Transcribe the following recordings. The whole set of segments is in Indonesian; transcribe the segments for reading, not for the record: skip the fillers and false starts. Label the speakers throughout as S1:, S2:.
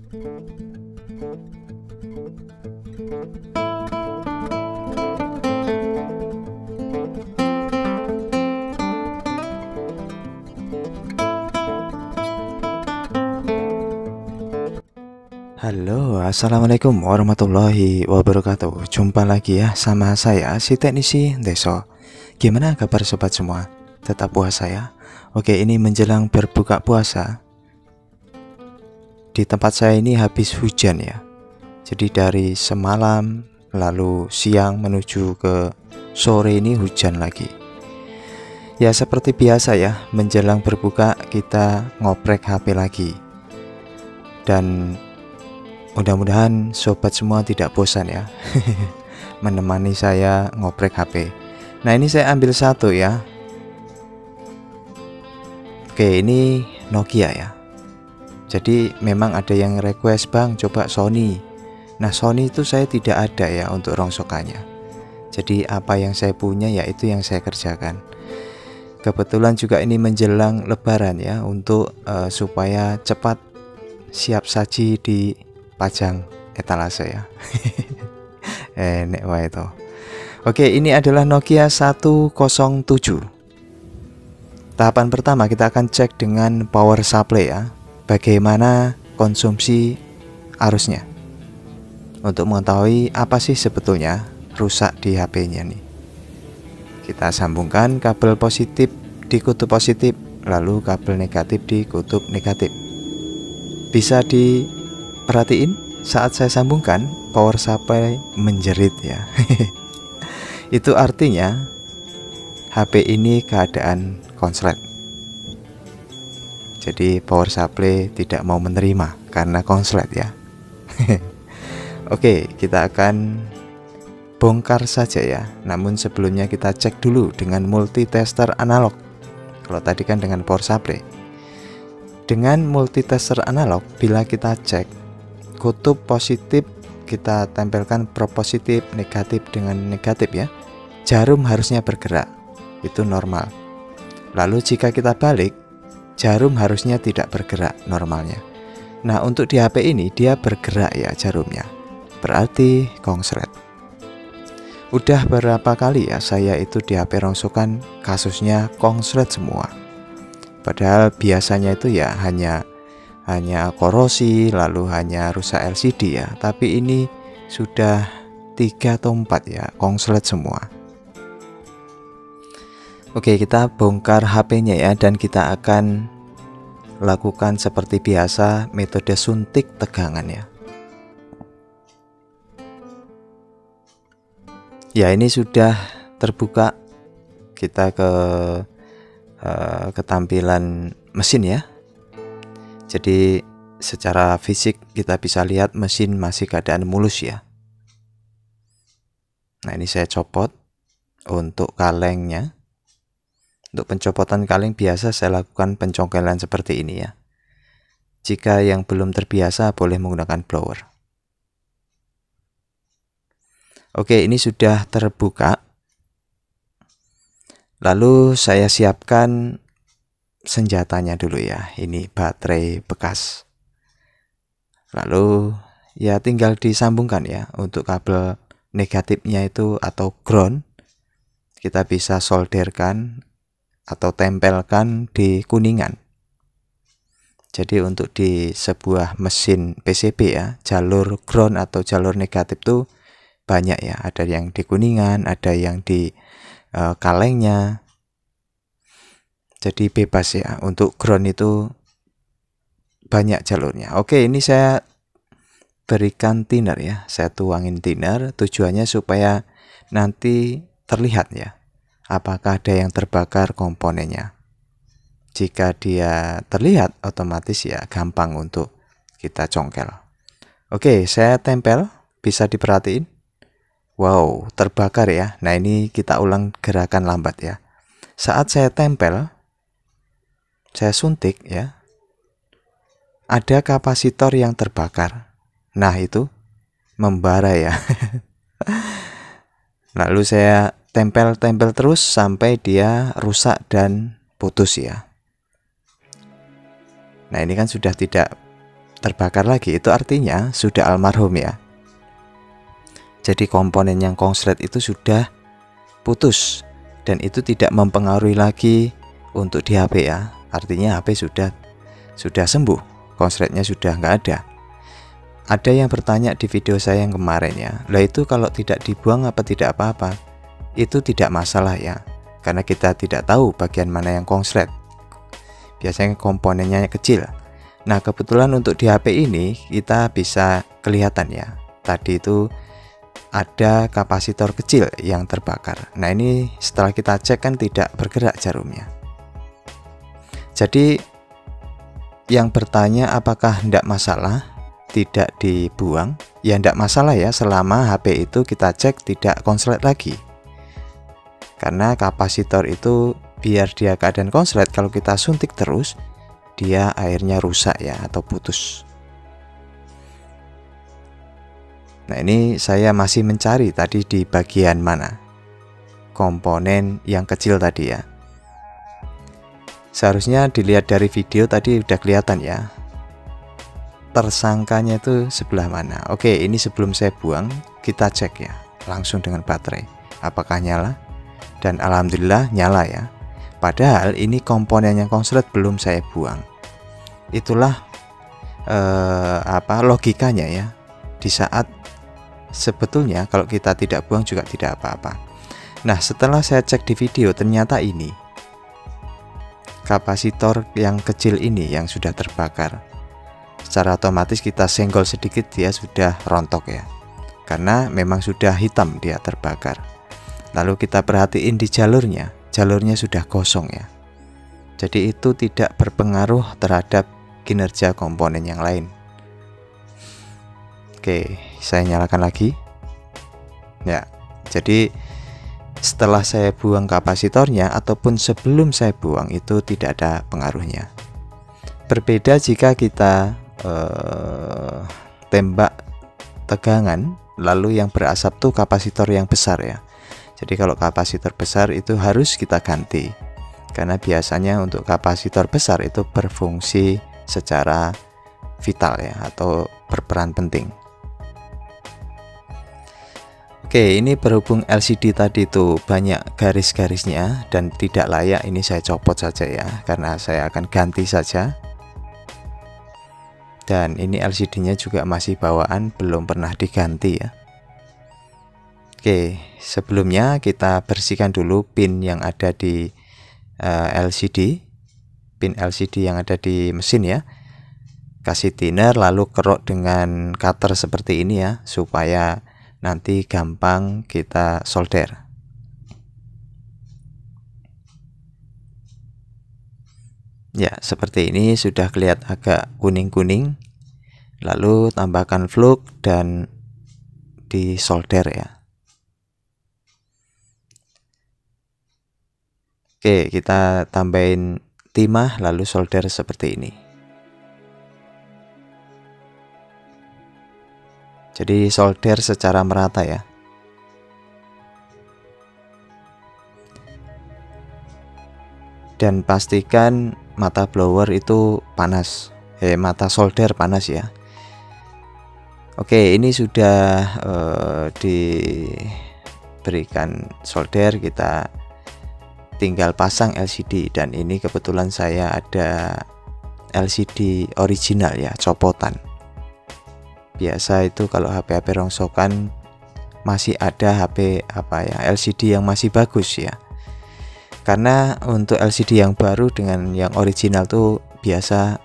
S1: Halo, assalamualaikum warahmatullahi wabarakatuh. Jumpa lagi ya sama saya, si teknisi Deso. Gimana kabar sobat semua? Tetap puasa ya? Oke, ini menjelang berbuka puasa. Di tempat saya ini habis hujan ya. Jadi dari semalam, lalu siang menuju ke sore ini hujan lagi. Ya seperti biasa ya, menjelang berbuka kita ngoprek HP lagi. Dan mudah-mudahan sobat semua tidak bosan ya menemani saya ngoprek HP. Nah ini saya ambil satu ya. Oke, ini Nokia ya. Jadi memang ada yang request, bang coba Sony. Nah Sony itu saya tidak ada ya untuk rongsokannya. Jadi apa yang saya punya ya itu yang saya kerjakan. Kebetulan juga ini menjelang lebaran ya, untuk supaya cepat siap saji di pajang etalase ya. Enek wae itu. Oke, ini adalah Nokia 107. Tahapan pertama kita akan cek dengan power supply ya, bagaimana konsumsi arusnya, untuk mengetahui apa sih sebetulnya rusak di HP-nya nih. Kita sambungkan kabel positif di kutub positif, lalu kabel negatif di kutub negatif. Bisa diperhatiin saat saya sambungkan power supply menjerit ya. Itu artinya HP ini keadaan konslet. Jadi power supply tidak mau menerima karena konslet ya. Oke, kita akan bongkar saja ya. Namun sebelumnya kita cek dulu dengan multitester analog. Kalau tadi kan dengan power supply. Dengan multitester analog, bila kita cek kutub positif, kita tempelkan probe positif, negatif dengan negatif ya. Jarum harusnya bergerak, itu normal. Lalu jika kita balik, jarum harusnya tidak bergerak normalnya. Nah untuk di HP ini dia bergerak ya jarumnya, berarti konslet. Udah berapa kali ya saya itu di HP rongsokan kasusnya konslet semua. Padahal biasanya itu ya hanya korosi, lalu hanya rusak LCD ya. Tapi ini sudah 3 atau 4 ya, konslet semua. Oke, kita bongkar HP-nya ya, dan kita akan lakukan seperti biasa metode suntik tegangan ya. Ya ini sudah terbuka. Kita ke ketampilan mesin ya. Jadi secara fisik kita bisa lihat mesin masih keadaan mulus ya. Nah ini saya copot untuk kalengnya. Untuk pencopotan kaleng biasa saya lakukan pencongkelan seperti ini ya. Jika yang belum terbiasa boleh menggunakan blower. Oke, ini sudah terbuka. Lalu saya siapkan senjatanya dulu ya. Ini baterai bekas. Lalu ya tinggal disambungkan ya. Untuk kabel negatifnya itu atau ground, kita bisa solderkan atau tempelkan di kuningan. Jadi untuk di sebuah mesin PCB ya, jalur ground atau jalur negatif tuh banyak ya. Ada yang di kuningan, ada yang di kalengnya. Jadi bebas ya, untuk ground itu banyak jalurnya. Oke, ini saya berikan thinner ya, saya tuangin thinner, tujuannya supaya nanti terlihat ya apakah ada yang terbakar komponennya. Jika dia terlihat, otomatis ya gampang untuk kita congkel. Oke, saya tempel, bisa diperhatiin. Wow, terbakar ya. Nah ini kita ulang gerakan lambat ya. Saat saya tempel, saya suntik ya, ada kapasitor yang terbakar. Nah itu membara ya. Lalu saya tempel-tempel terus sampai dia rusak dan putus ya. Nah ini kan sudah tidak terbakar lagi, itu artinya sudah almarhum ya. Jadi komponen yang konslet itu sudah putus dan itu tidak mempengaruhi lagi untuk di HP ya. Artinya HP sudah sembuh, konsletnya sudah nggak ada. Ada yang bertanya di video saya yang kemarin ya, lah itu kalau tidak dibuang apa tidak apa-apa? Itu tidak masalah ya, karena kita tidak tahu bagian mana yang konslet. Biasanya komponennya kecil. Nah kebetulan untuk di HP ini kita bisa kelihatan ya, tadi itu ada kapasitor kecil yang terbakar. Nah ini setelah kita cek kan tidak bergerak jarumnya. Jadi yang bertanya apakah tidak masalah tidak dibuang, ya tidak masalah ya, selama HP itu kita cek tidak konslet lagi. Karena kapasitor itu biar dia keadaan konslet, kalau kita suntik terus dia akhirnya rusak ya atau putus. Nah ini saya masih mencari tadi di bagian mana komponen yang kecil tadi ya. Seharusnya dilihat dari video tadi udah kelihatan ya, tersangkanya itu sebelah mana. Oke, ini sebelum saya buang kita cek ya langsung dengan baterai apakah nyala, dan alhamdulillah nyala ya. Padahal ini komponen yang konslet belum saya buang. Itulah logikanya ya, di saat sebetulnya kalau kita tidak buang juga tidak apa-apa. Nah setelah saya cek di video ternyata ini kapasitor yang kecil ini yang sudah terbakar. Secara otomatis kita senggol sedikit dia sudah rontok ya, karena memang sudah hitam dia terbakar. Lalu kita perhatiin di jalurnya sudah kosong ya. Jadi itu tidak berpengaruh terhadap kinerja komponen yang lain. Oke, saya nyalakan lagi ya. Jadi setelah saya buang kapasitornya ataupun sebelum saya buang itu tidak ada pengaruhnya. Berbeda jika kita tembak tegangan lalu yang berasap tuh kapasitor yang besar ya. Jadi kalau kapasitor besar itu harus kita ganti, karena biasanya untuk kapasitor besar itu berfungsi secara vital ya atau berperan penting. Oke, ini berhubung LCD tadi itu banyak garis-garisnya dan tidak layak, ini saya copot saja ya, karena saya akan ganti saja. Dan ini LCD-nya juga masih bawaan, belum pernah diganti ya. Oke, sebelumnya kita bersihkan dulu pin yang ada di LCD, pin LCD yang ada di mesin ya. Kasih thinner lalu kerok dengan cutter seperti ini ya, supaya nanti gampang kita solder. Ya seperti ini sudah kelihatan agak kuning-kuning. Lalu tambahkan flux dan disolder ya. Oke, kita tambahin timah lalu solder seperti ini. Jadi solder secara merata ya. Dan pastikan mata blower itu panas, mata solder panas ya. Oke, ini sudah diberikan solder, kita tinggal pasang LCD. Dan ini kebetulan saya ada LCD original ya, copotan. Biasa itu kalau HP-HP rongsokan masih ada HP LCD yang masih bagus ya. Karena untuk LCD yang baru dengan yang original tuh biasa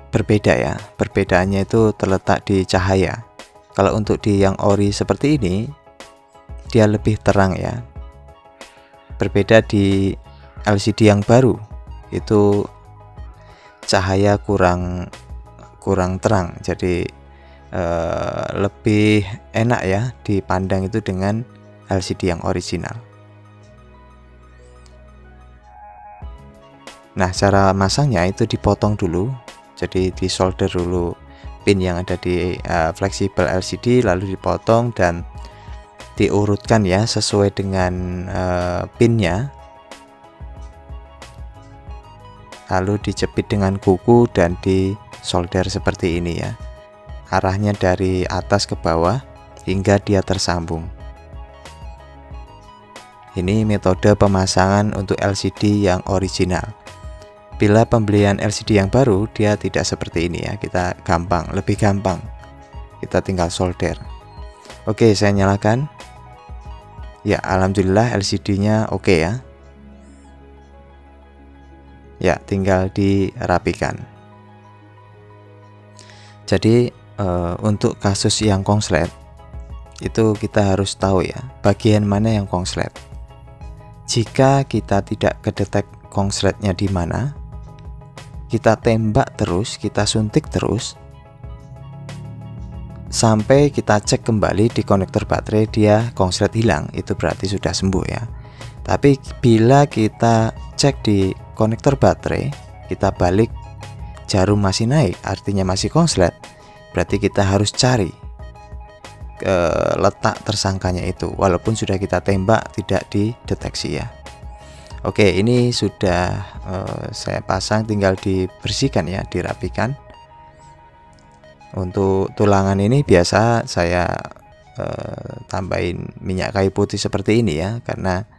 S1: berbeda ya. Perbedaannya itu terletak di cahaya. Kalau untuk di yang ori seperti ini dia lebih terang ya. Berbeda di LCD yang baru itu cahaya kurang terang, jadi lebih enak ya dipandang itu dengan LCD yang original. Nah cara masangnya itu dipotong dulu, jadi disolder dulu pin yang ada di fleksibel LCD, lalu dipotong dan diurutkan ya sesuai dengan pinnya. lalu dijepit dengan kuku dan disolder seperti ini ya. Arahnya dari atas ke bawah hingga dia tersambung. Ini metode pemasangan untuk LCD yang original. Bila pembelian LCD yang baru, dia tidak seperti ini ya. Kita lebih gampang. Kita tinggal solder. Oke, saya nyalakan. Ya, alhamdulillah LCD-nya oke ya. Ya, tinggal dirapikan. Jadi untuk kasus yang konslet itu kita harus tahu ya, bagian mana yang konslet. Jika kita tidak kedetek konsletnya di mana, kita tembak terus, kita suntik terus sampai kita cek kembali di konektor baterai, dia konslet hilang, itu berarti sudah sembuh ya. Tapi bila kita cek di konektor baterai, kita balik jarum masih naik, artinya masih konslet, berarti kita harus cari letak tersangkanya itu, walaupun sudah kita tembak tidak dideteksi ya. Oke, ini sudah saya pasang, tinggal dibersihkan ya, dirapikan. Untuk tulangan ini biasa saya tambahin minyak kayu putih seperti ini ya, karena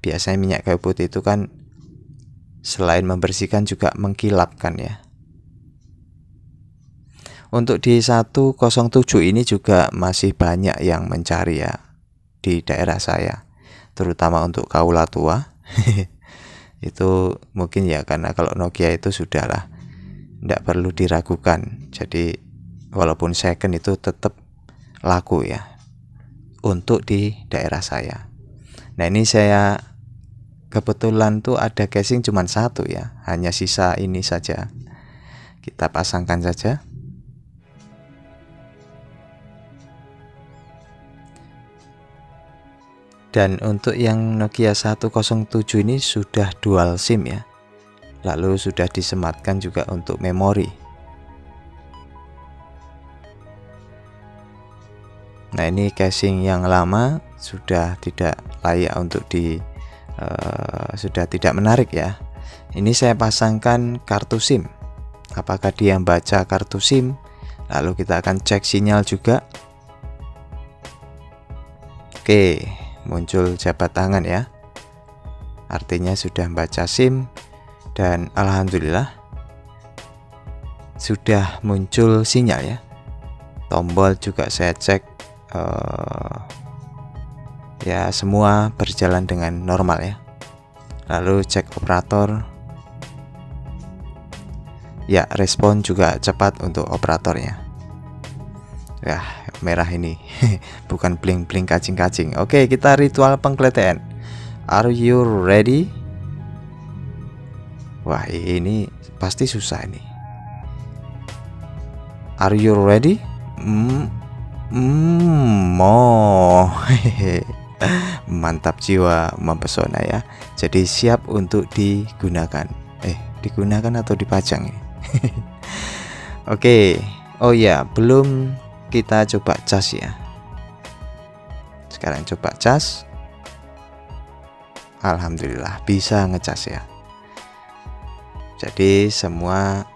S1: biasanya minyak kayu putih itu kan selain membersihkan juga mengkilapkan ya. Untuk di 107 ini juga masih banyak yang mencari ya di daerah saya, terutama untuk kaula tua. Itu mungkin ya karena kalau Nokia itu sudahlah, tidak perlu diragukan. Jadi walaupun second itu tetap laku ya untuk di daerah saya. Nah, ini saya kebetulan tuh ada casing cuma satu ya, hanya sisa ini saja. Kita pasangkan saja. Dan untuk yang Nokia 107 ini sudah dual SIM ya. Lalu sudah disematkan juga untuk memori. Nah, ini casing yang lama sudah tidak layak untuk sudah tidak menarik ya. Ini saya pasangkan kartu SIM. Apakah dia membaca kartu SIM? Lalu kita akan cek sinyal juga. Oke, muncul jabat tangan ya. Artinya sudah membaca SIM, dan alhamdulillah sudah muncul sinyal ya. Tombol juga saya cek ya, semua berjalan dengan normal ya. Lalu cek operator. Ya, respon juga cepat untuk operatornya. Ya, merah ini bukan bling-bling kacing-kacing. Oke, kita ritual penggeletaan. Are you ready? Wah, ini pasti susah ini. Are you ready? Mantap jiwa, mempesona ya. Jadi siap untuk digunakan. Digunakan atau dipajang ya? Oke. Oh ya, belum kita coba cas ya. Sekarang coba cas. Alhamdulillah bisa ngecas ya. Jadi semua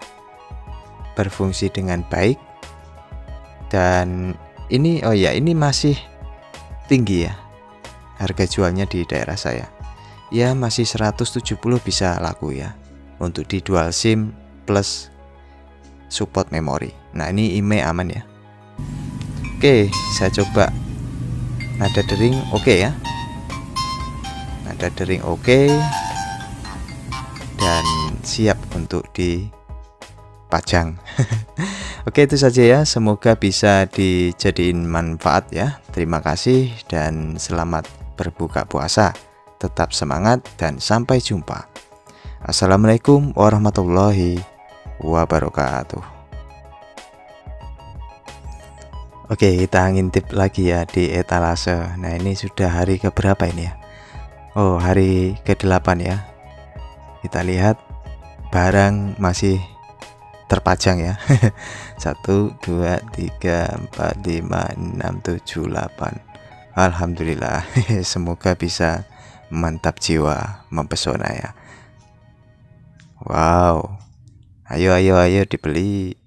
S1: berfungsi dengan baik. Dan ini, oh ya, ini masih tinggi ya harga jualnya di daerah saya. Ya, masih 170 bisa laku ya untuk di dual SIM plus support memori. Nah, ini IMEI aman ya. Oke, saya coba nada dering oke ya. Nada dering oke. Dan siap untuk dipajang. Oke, itu saja ya. Semoga bisa dijadiin manfaat ya. Terima kasih dan selamat berbuka puasa. Tetap semangat dan sampai jumpa. Assalamualaikum warahmatullahi wabarakatuh. Oke, kita ngintip lagi ya di etalase. Nah, ini sudah hari keberapa ini ya? Oh, hari ke-8 ya. Kita lihat barang masih terpajang ya. 1, 2, 3, 4, 5, 6, 7, 8. Alhamdulillah. Semoga bisa mantap jiwa, mempesona ya. Wow, ayo dibeli.